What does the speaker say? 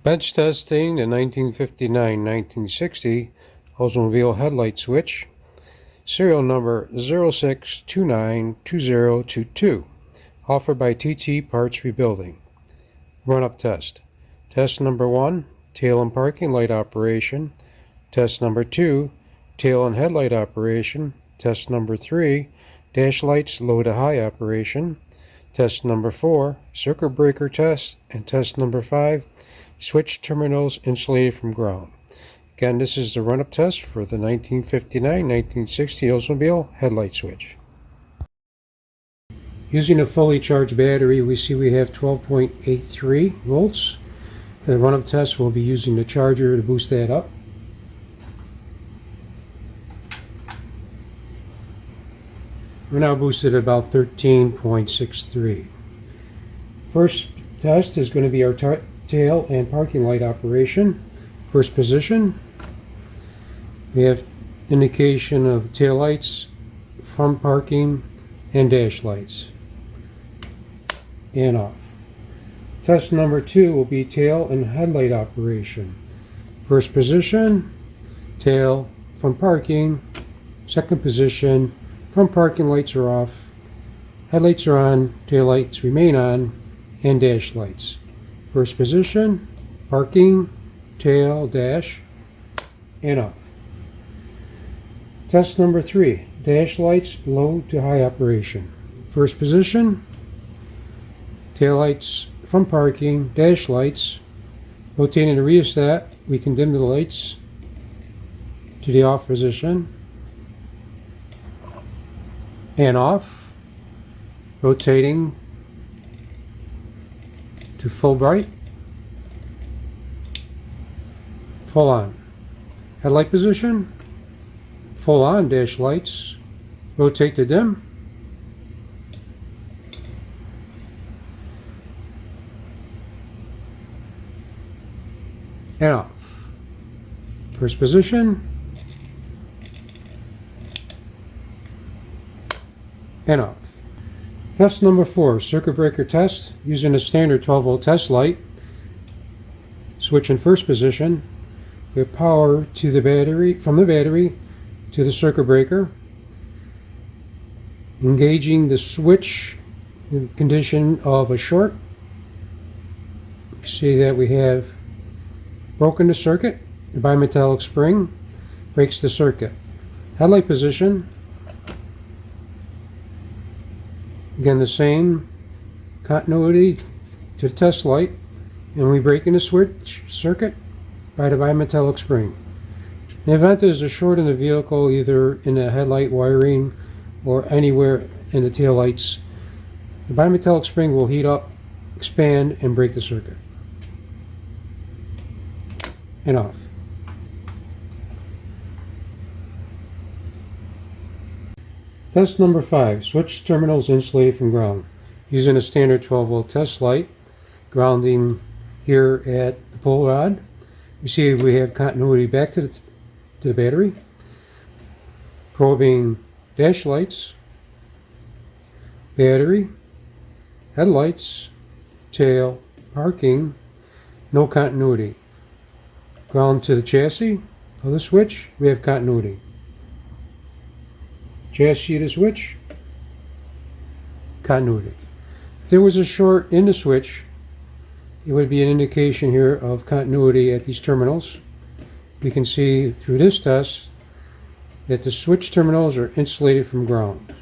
Bench testing the 1959-1960 Oldsmobile headlight switch, serial number 06292022, offered by TT Parts Rebuilding. Run-up test. Test number 1, tail and parking light operation. Test number 2, tail and headlight operation. Test number 3, dash lights low to high operation. Test number 4, circuit breaker test. And test number 5, switch terminals insulated from ground. Again, this is the run-up test for the 1959-1960 Oldsmobile headlight switch. Using a fully charged battery, we see we have 12.83 volts. For the run-up test, we'll be using the charger to boost that up. We're now boosted at about 13.63. First test is going to be our tail and parking light operation. First position, we have indication of tail lights, front parking, and dash lights. And off. Test number 2 will be tail and headlight operation. First position, tail, front parking. Second position, front parking lights are off, headlights are on, tail lights remain on, and dash lights. First position, parking, tail, dash, and off. Test number 3, dash lights, low to high operation. First position, tail lights, front parking, dash lights. Rotating the rheostat, we can dim the lights to the off position and off. Rotating to full bright, full on. Headlight position, full on dash lights, rotate to dim, and off. First position, and off. Test number 4, circuit breaker test using a standard 12-volt test light. Switch in first position. We have power to the battery, from the battery to the circuit breaker. Engaging the switch in the condition of a short. You see that we have broken the circuit. The bimetallic spring breaks the circuit. Headlight position. Again, the same continuity to the test light, and we break in the switch circuit by the bimetallic spring. In the event there's a short in the vehicle, either in the headlight wiring or anywhere in the tail lights, the bimetallic spring will heat up, expand, and break the circuit. And off. Test number 5, switch terminals insulated from ground. Using a standard 12-volt test light, grounding here at the pull rod. You see we have continuity back to the battery. Probing dash lights, battery, headlights, tail, parking, no continuity. Ground to the chassis of the switch, we have continuity. Chassis to switch, continuity. If there was a short in the switch, it would be an indication here of continuity at these terminals. We can see through this test that the switch terminals are insulated from ground.